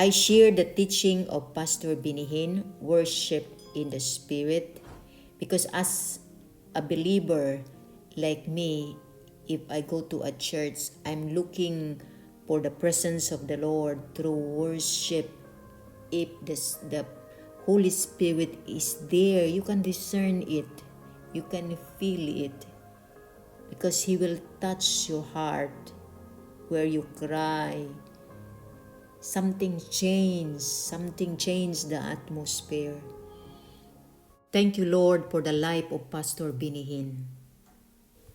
I share the teaching of Pastor Hinn, worship in the Spirit, because as a believer like me, if I go to a church, I'm looking for the presence of the Lord through worship. If the Holy Spirit is there, you can discern it, you can feel it, because He will touch your heart where you cry. Something changed the atmosphere. Thank you, Lord, for the life of Pastor Hinn.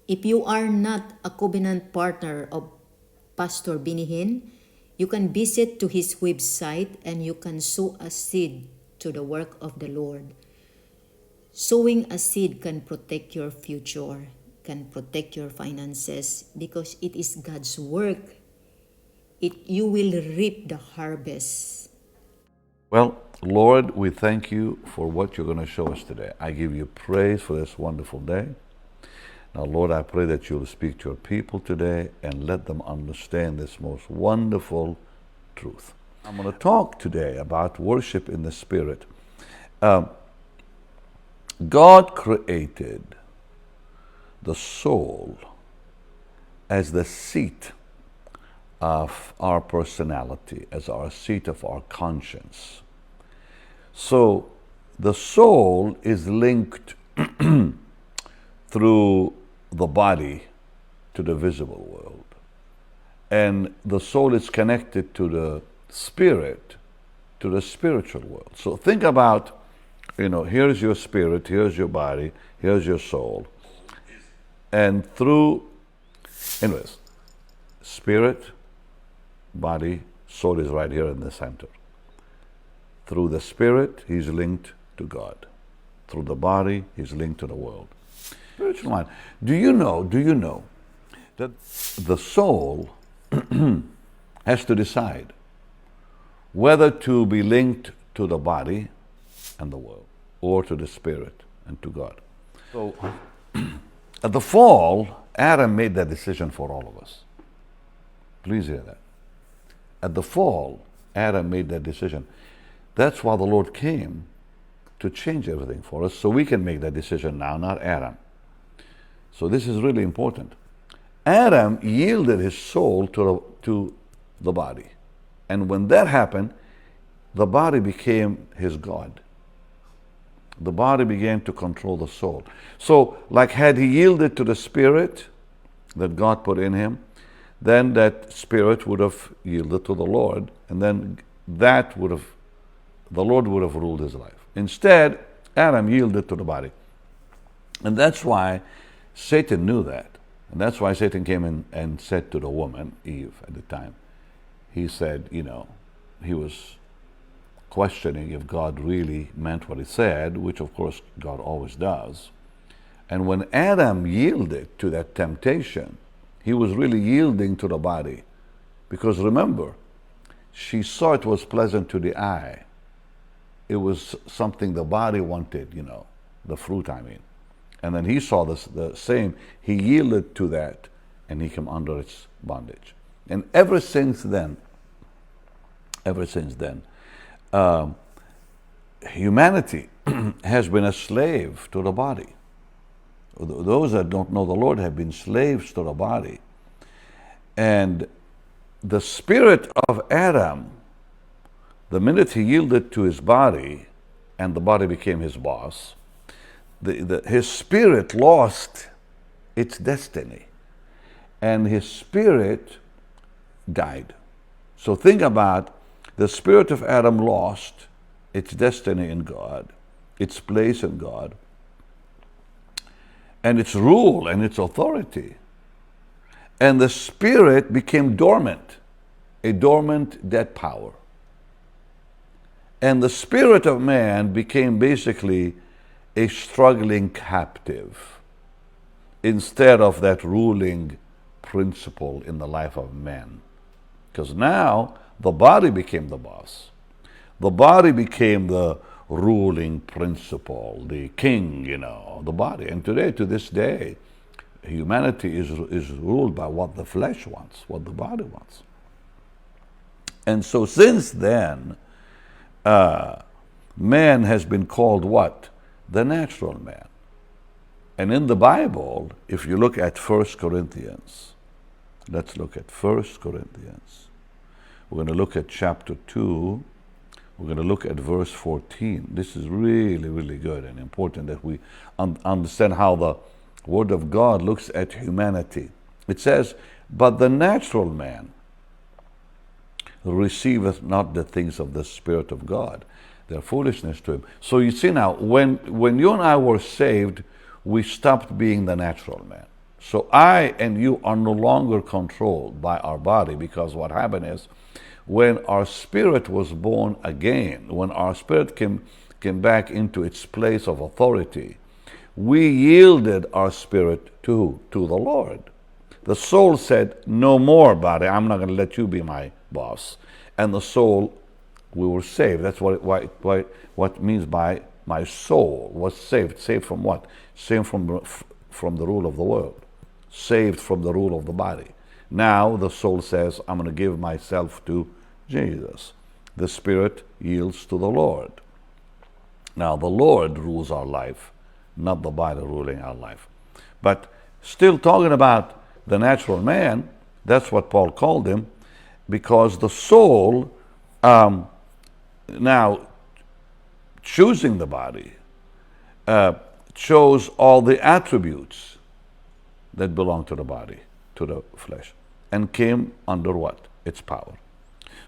If you are not a covenant partner of Pastor Hinn, you can visit to his website and you can sow a seed to the work of the Lord. Sowing a seed can protect your future, can protect your finances, because it is God's work. You will reap the harvest. Well, Lord, we thank you for what you're going to show us today. I give you praise for this wonderful day. Now, Lord, I pray that you'll speak to your people today and let them understand this most wonderful truth. I'm going to talk today about worship in the Spirit. God created the soul as the seat of our personality, as our seat of our conscience. So the soul is linked through the body to the visible world. And the soul is connected to the spirit, to the spiritual world. So think about, here's your spirit, here's your body, here's your soul. And anyways, spirit, body, soul is right here in the center. Through the spirit, he's linked to God. Through the body, he's linked to the world. Spiritual mind. Do you know that the soul has to decide whether to be linked to the body and the world, or to the spirit and to God? So at the fall, Adam made that decision for all of us. Please hear that. At the fall, Adam made that decision. That's why the Lord came, to change everything for us, so we can make that decision now, not Adam. So this is really important. Adam yielded his soul to the body. And when that happened, the body became his God. The body began to control the soul. So, like, had he yielded to the spirit that God put in him, then that spirit would have yielded to the Lord, and then the Lord would have ruled his life. Instead, Adam yielded to the body. And that's why Satan knew that. And that's why Satan came in and said to the woman, Eve, at the time, he said, he was questioning if God really meant what he said, which of course God always does. And when Adam yielded to that temptation, he was really yielding to the body. Because remember, she saw it was pleasant to the eye. It was something the body wanted, the fruit, I mean. And then he saw the same. He yielded to that, and he came under its bondage. And ever since then, humanity has been a slave to the body. Those that don't know the Lord have been slaves to the body. And the spirit of Adam, the minute he yielded to his body and the body became his boss, his spirit lost its destiny, and his spirit died. So think about, the spirit of Adam lost its destiny in God, its place in God, and its rule and its authority. And the spirit became dormant, a dormant dead power. And the spirit of man became basically a struggling captive instead of that ruling principle in the life of man. Because now the body became the boss. The body became the ruling principle, the king, the body. And today, to this day, humanity is ruled by what the flesh wants, what the body wants. And so since then, man has been called what? The natural man. And in the Bible, if you look at 1 Corinthians, let's look at 1 Corinthians. We're going to look at chapter 2. We're going to look at verse 14. This is really, really good and important that we understand how the Word of God looks at humanity. It says, "But the natural man receiveth not the things of the Spirit of God. They're foolishness to him." So you see now, when you and I were saved, we stopped being the natural man. So I and you are no longer controlled by our body, because what happened is, when our spirit was born again, when our spirit came back into its place of authority, we yielded our spirit to the Lord. The soul said, "No more, body, I'm not going to let you be my boss." And the soul, we were saved. That's what means by my soul was saved. Saved from what? Saved from the rule of the world. Saved from the rule of the body. Now the soul says, "I'm going to give myself to Jesus." The spirit yields to the Lord. Now the Lord rules our life, not the body ruling our life. But still talking about the natural man, that's what Paul called him, because the soul, now choosing the body, chose all the attributes that belong to the body, to the flesh, and came under what? Its power.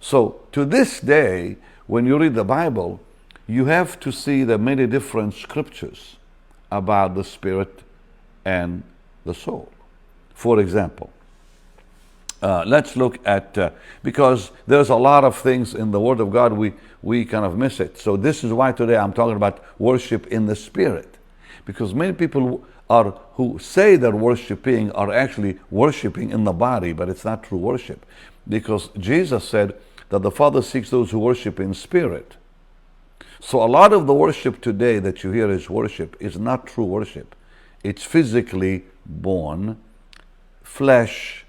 So to this day, when you read the Bible, you have to see the many different scriptures about the spirit and the soul. For example, let's look at, because there's a lot of things in the Word of God we kind of miss it. So this is why today I'm talking about worship in the Spirit. Because many people who say they're worshiping are actually worshiping in the body, but it's not true worship. Because Jesus said that the Father seeks those who worship in spirit. So a lot of the worship today that you hear is worship is not true worship. It's physically born, flesh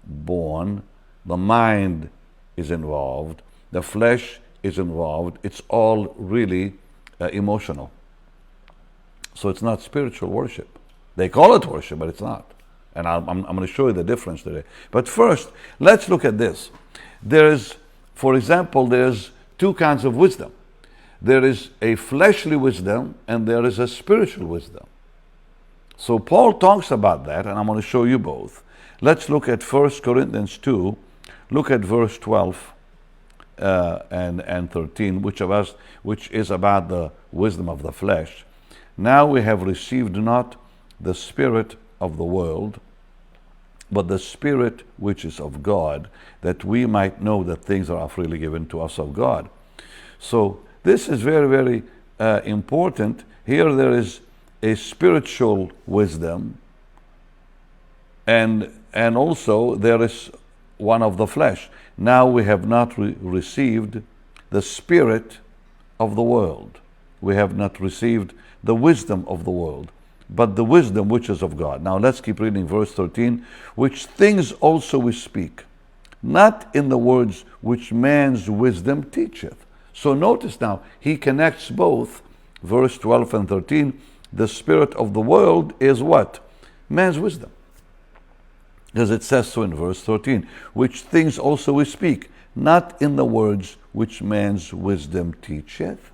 born, the mind is involved, the flesh is involved. It's all really emotional. So it's not spiritual worship. They call it worship, but it's not. And I'm going to show you the difference today. But first, let's look at this. For example, there's two kinds of wisdom. There is a fleshly wisdom and there is a spiritual wisdom. So Paul talks about that, and I'm going to show you both. Let's look at 1 Corinthians 2. Look at verse 12 and 13, which is about the wisdom of the flesh. "Now we have received not the spirit of the world, but the Spirit which is of God, that we might know that things are freely given to us of God." So this is very, very important. Here there is a spiritual wisdom, and also there is one of the flesh. "Now we have not received the spirit of the world. We have not received the wisdom of the world, but the wisdom which is of God." Now let's keep reading verse 13. "Which things also we speak, not in the words which man's wisdom teacheth." So notice now, he connects both verse 12 and 13. The spirit of the world is what? Man's wisdom. Because it says so in verse 13. "Which things also we speak, not in the words which man's wisdom teacheth,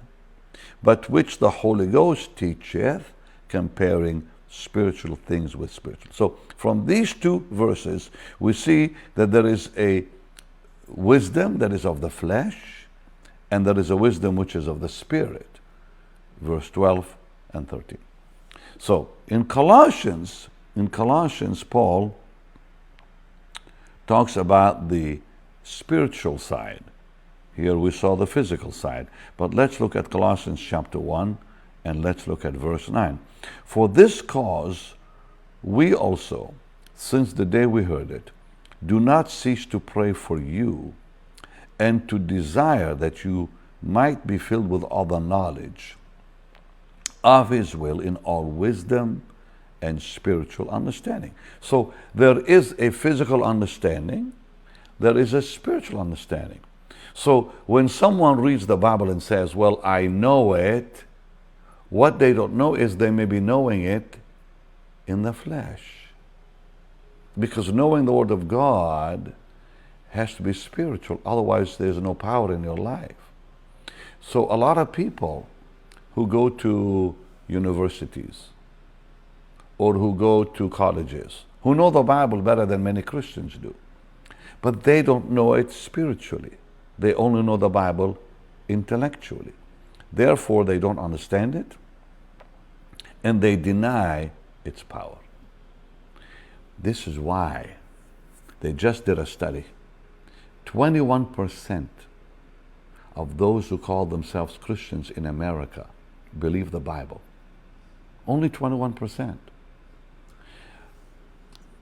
but which the Holy Ghost teacheth, comparing spiritual things with spiritual." So from these two verses, we see that there is a wisdom that is of the flesh, and there is a wisdom which is of the Spirit. Verse 12 and 13. So in Colossians, Paul talks about the spiritual side. Here we saw the physical side. But let's look at Colossians chapter 1 and let's look at verse 9. "For this cause we also, since the day we heard it, do not cease to pray for you and to desire that you might be filled with all the knowledge of His will in all wisdom and spiritual understanding." So there is a physical understanding, there is a spiritual understanding. So when someone reads the Bible and says, well, I know it, what they don't know is they may be knowing it in the flesh. Because knowing the Word of God has to be spiritual, otherwise there's no power in your life. So a lot of people who go to universities or who go to colleges, who know the Bible better than many Christians do, but they don't know it spiritually. They only know the Bible intellectually. Therefore, they don't understand it, and they deny its power. This is why they just did a study. 21% of those who call themselves Christians in America believe the Bible. Only 21%.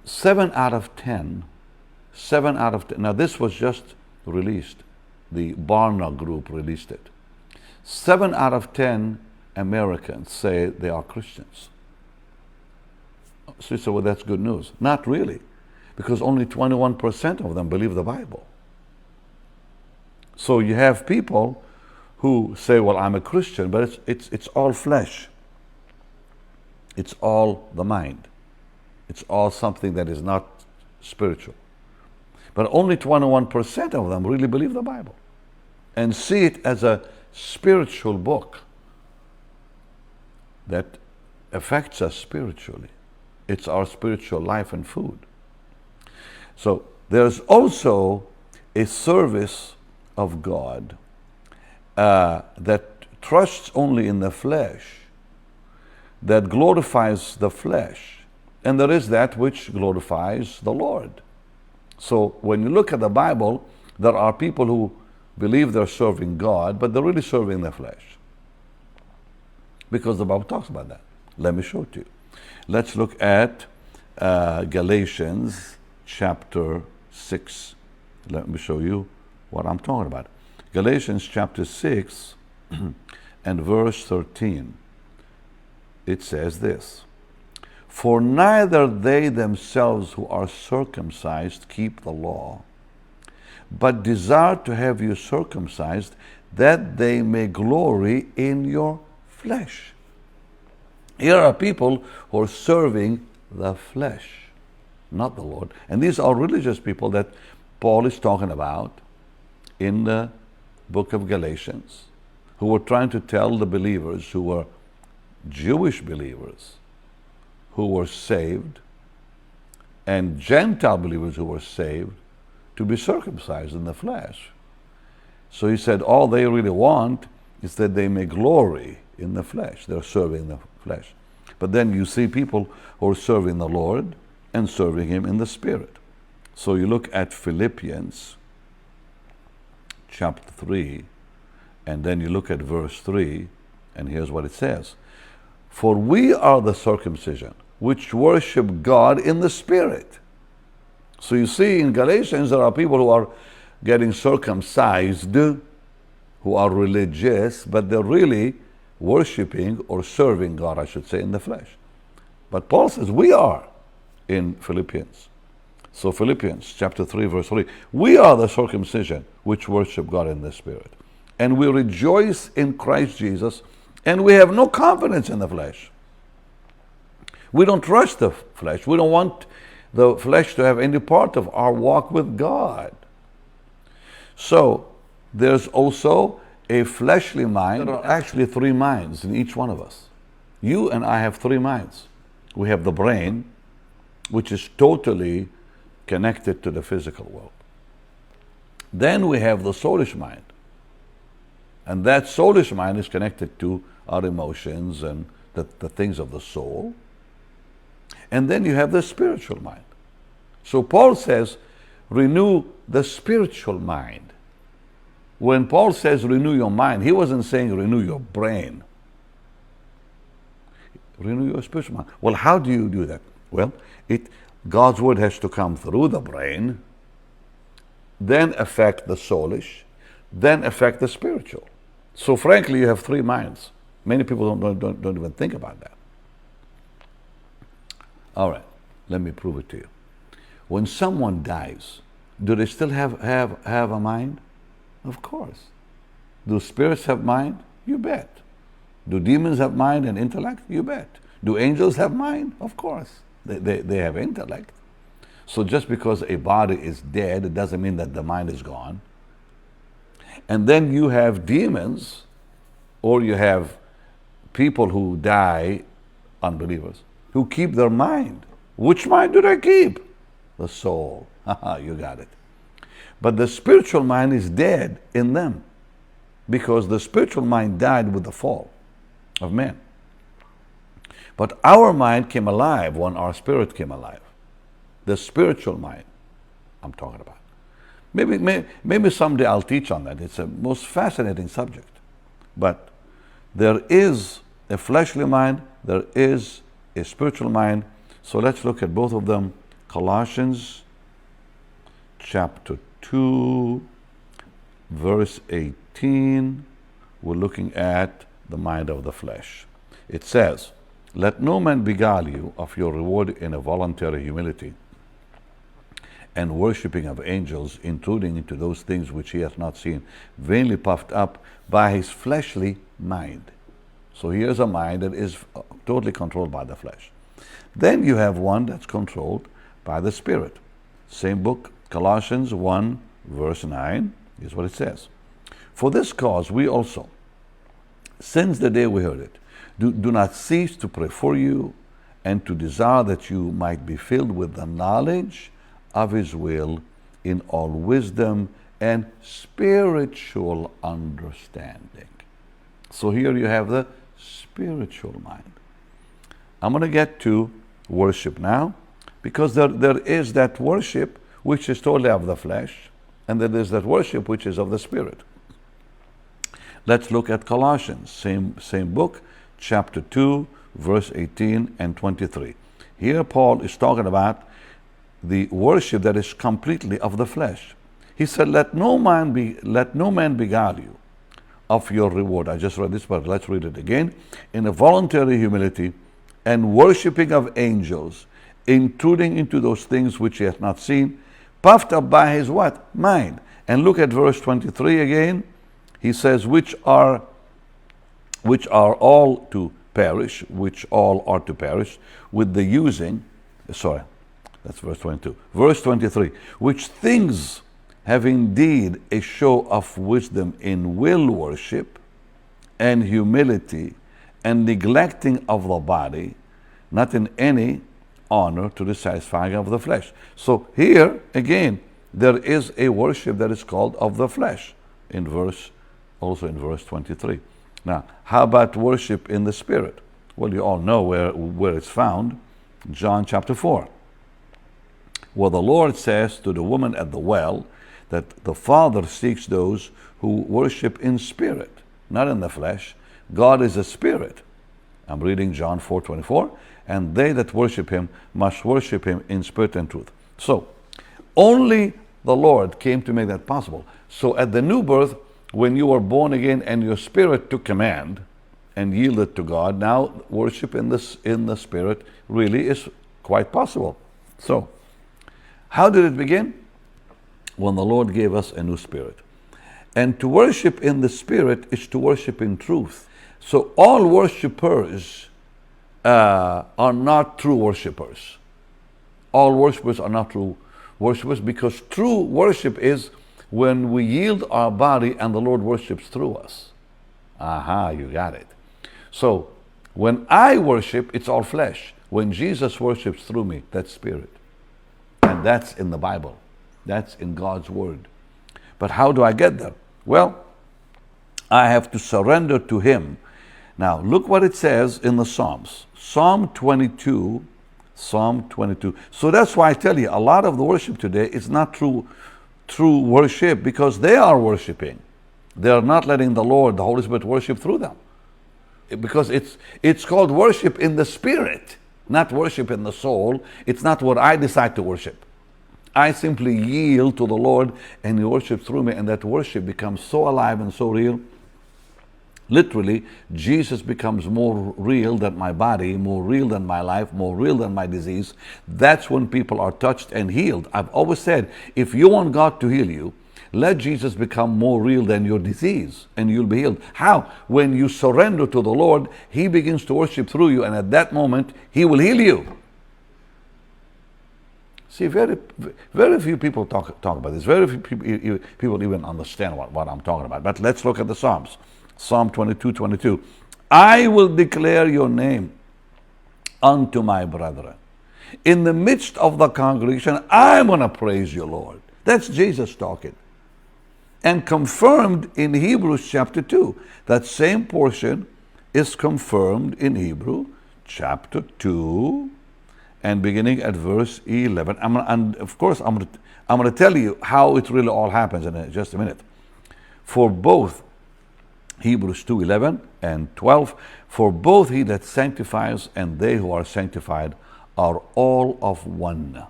7 out of 10, now this was just released. The Barna group released it. 7 out of 10 Americans say they are Christians. So you say, well, that's good news. Not really, because only 21% of them believe the Bible. So you have people who say, well, I'm a Christian, but it's all flesh. It's all the mind. It's all something that is not spiritual. But only 21% of them really believe the Bible and see it as a spiritual book that affects us spiritually. It's our spiritual life and food. So there's also a service of God that trusts only in the flesh, that glorifies the flesh, and there is that which glorifies the Lord. So when you look at the Bible, there are people who believe they're serving God, but they're really serving the flesh. Because the Bible talks about that. Let me show it to you. Let's look at Galatians chapter 6. Let me show you what I'm talking about. Galatians chapter 6 and verse 13. It says this: For neither they themselves who are circumcised keep the law, but desire to have you circumcised, that they may glory in your flesh. Here are people who are serving the flesh, not the Lord. And these are religious people that Paul is talking about in the book of Galatians, who were trying to tell the believers who were Jewish believers who were saved and Gentile believers who were saved to be circumcised in the flesh. So he said all they really want is that they may glory in the flesh. They're serving the flesh. But then you see people who are serving the Lord and serving Him in the Spirit. So you look at Philippians chapter 3, and then you look at verse 3, and here's what it says: For we are the circumcision, which worship God in the Spirit. So you see in Galatians there are people who are getting circumcised, who are religious, but they're really worshiping or serving God, I should say, in the flesh. But Paul says we are in Philippians. So Philippians chapter 3 verse 3, we are the circumcision which worship God in the Spirit. And we rejoice in Christ Jesus, and we have no confidence in the flesh. We don't trust the flesh. We don't want the flesh to have any part of our walk with God. So there's also a fleshly mind. There are actually 3 minds in each one of us. You and I have 3 minds. We have the brain, which is totally connected to the physical world. Then we have the soulish mind. And that soulish mind is connected to our emotions and the things of the soul. And then you have the spiritual mind. So Paul says, renew the spiritual mind. When Paul says renew your mind, he wasn't saying renew your brain. Renew your spiritual mind. Well, how do you do that? Well, God's word has to come through the brain, then affect the soulish, then affect the spiritual. So frankly, you have 3 minds. Many people don't even think about that. All right, let me prove it to you. When someone dies, do they still have a mind? Of course. Do spirits have mind? You bet. Do demons have mind and intellect? You bet. Do angels have mind? Of course. They have intellect. So just because a body is dead, it doesn't mean that the mind is gone. And then you have demons, or you have people who die, unbelievers, who keep their mind. Which mind do they keep? The soul. You got it. But the spiritual mind is dead in them, because the spiritual mind died with the fall of man. But our mind came alive when our spirit came alive. The spiritual mind I'm talking about. Maybe someday I'll teach on that. It's a most fascinating subject. But there is a fleshly mind, there is a spiritual mind. So let's look at both of them. Colossians chapter 2, verse 18. We're looking at the mind of the flesh. It says, "Let no man beguile you of your reward in a voluntary humility and worshipping of angels, intruding into those things which he hath not seen, vainly puffed up by his fleshly mind." So here's a mind that is totally controlled by the flesh. Then you have one that's controlled by the Spirit. Same book, Colossians 1, verse 9, is what it says. "For this cause we also, since the day we heard it, do not cease to pray for you and to desire that you might be filled with the knowledge of his will in all wisdom and spiritual understanding." So here you have the spiritual mind. I'm going to get to worship now, because there is that worship which is totally of the flesh, and then there's that worship which is of the Spirit. Let's look at Colossians, same book, chapter 2, verse 18 and 23. Here Paul is talking about the worship that is completely of the flesh. He said, let no man beguile you of your reward. I just read this, but let's read it again. "In a voluntary humility and worshipping of angels, intruding into those things which he hath not seen, puffed up by his" what? Mind. And look at verse 23 again. He says, which are all to perish, which all are to perish, with the using, sorry, that's verse 22. Verse 23, "which things have indeed a show of wisdom in will worship and humility and neglecting of the body, not in any honor to the satisfying of the flesh." So here, again, there is a worship that is called of the flesh, also in verse 23. Now, how about worship in the Spirit? Well, you all know where it's found. John chapter 4. Well, the Lord says to the woman at the well that the Father seeks those who worship in spirit, not in the flesh. God is a spirit. I'm reading John 4:24. "And they that worship him must worship him in spirit and truth." So, only the Lord came to make that possible. So at the new birth, when you were born again and your spirit took command and yielded to God, now worship in the spirit really is quite possible. So, how did it begin? When the Lord gave us a new spirit. And to worship in the spirit is to worship in truth. So all worshipers are not true worshipers. All worshipers are not true worshipers, because true worship is when we yield our body and the Lord worships through us. Aha, you got it. So when I worship, it's all flesh. When Jesus worships through me, that's spirit. And that's in the Bible. That's in God's Word. But how do I get there? Well, I have to surrender to Him. Now, look what it says in the Psalms. Psalm 22. So that's why I tell you, a lot of the worship today is not true worship, because they are worshiping. They are not letting the Lord, the Holy Spirit, worship through them. Because it's called worship in the Spirit, not worship in the soul. It's not what I decide to worship. I simply yield to the Lord and He worships through me, and that worship becomes so alive and so real. Literally, Jesus becomes more real than my body, more real than my life, more real than my disease. That's when people are touched and healed. I've always said, if you want God to heal you, Let Jesus become more real than your disease, and you'll be healed. How? When you surrender to the Lord, He begins to worship through you, and at that moment, He will heal you. See, very few people talk about this. Very few people even understand what I'm talking about. But let's look at the Psalms. Psalm 22:22. I will declare your name unto my brethren. In the midst of the congregation, I'm going to praise you, Lord. That's Jesus talking. And confirmed in Hebrews chapter 2. That same portion is confirmed in Hebrew chapter 2 and beginning at verse 11. And of course, I'm going to tell you how it really all happens in just a minute. For both Hebrews 2:11 and 12, for both he that sanctifies and they who are sanctified are all of one.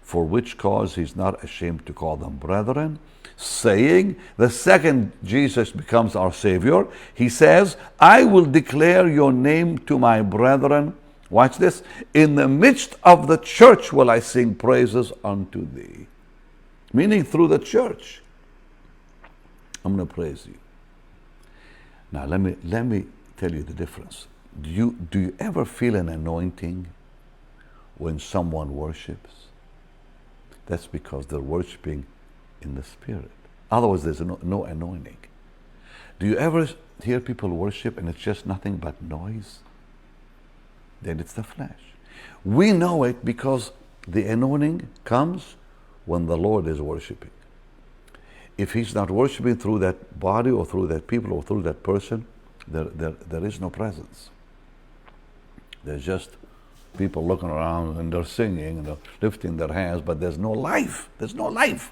For which cause he's not ashamed to call them brethren, saying, the second Jesus becomes our Savior, he says, I will declare your name to my brethren. Watch this. In the midst of the church will I sing praises unto thee. Meaning through the church. I'm going to praise you. Now let me tell you the difference. Do you ever feel an anointing when someone worships? That's because they're worshiping in the Spirit. Otherwise, there's no anointing. Do you ever hear people worship and it's just nothing but noise? Then it's the flesh. We know it because the anointing comes when the Lord is worshiping. If He's not worshiping through that body or through that people or through that person, there is no presence. There's just people looking around and they're singing and they're lifting their hands, but there's no life. There's no life.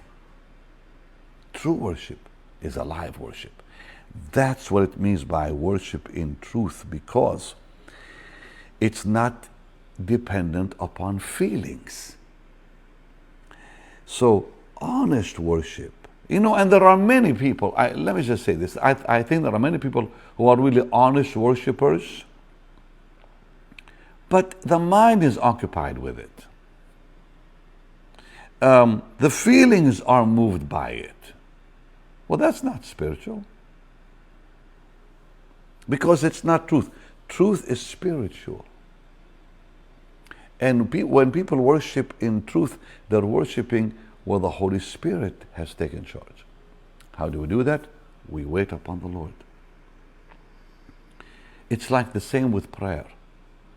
True worship is a live worship. That's what it means by worship in truth, because it's not dependent upon feelings. So, honest worship. And there are many people, let me just say this, I think there are many people who are really honest worshipers, but the mind is occupied with it. The feelings are moved by it. Well, that's not spiritual. Because it's not truth. Truth is spiritual. And when people worship in truth, they're worshiping where the Holy Spirit has taken charge. How do we do that? We wait upon the Lord. It's like the same with prayer.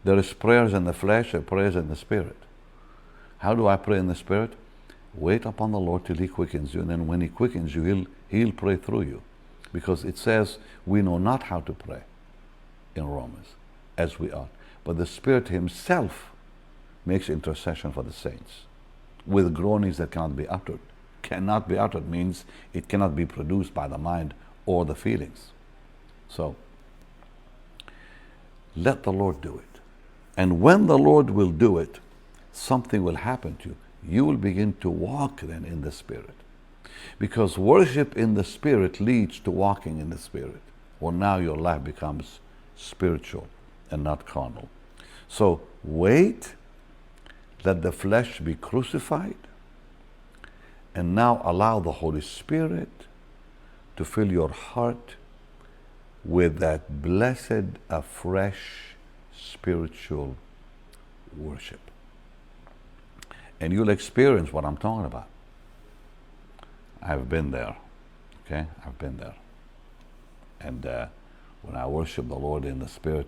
There is prayers in the flesh and prayers in the Spirit. How do I pray in the Spirit? Wait upon the Lord till He quickens you, and then when He quickens you, He'll pray through you. Because it says, we know not how to pray in Romans, as we ought. But the Spirit Himself makes intercession for the saints with groanings that cannot be uttered. Cannot be uttered means it cannot be produced by the mind or the feelings. So, let the Lord do it. And when the Lord will do it, something will happen to you. You will begin to walk then in the Spirit. Because worship in the Spirit leads to walking in the Spirit. Well, now your life becomes spiritual and not carnal. So, wait. Let the flesh be crucified, and now allow the Holy Spirit to fill your heart with that blessed, afresh, spiritual worship. And you'll experience what I'm talking about. I've been there, okay? I've been there. And when I worship the Lord in the Spirit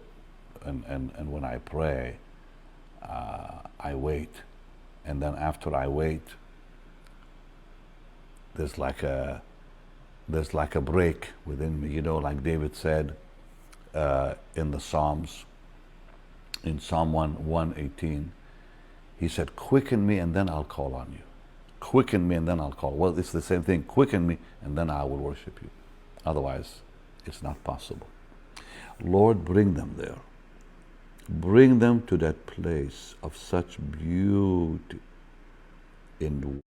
and when I pray, I wait, and then after I wait, there's like a break within me, like David said in the Psalms, in Psalm 118, he said, quicken me and then I'll call on you. Quicken me and then I'll call. Well, it's the same thing. Quicken me and then I will worship you. Otherwise, it's not possible. Lord, bring them there. Bring them to that place of such beauty in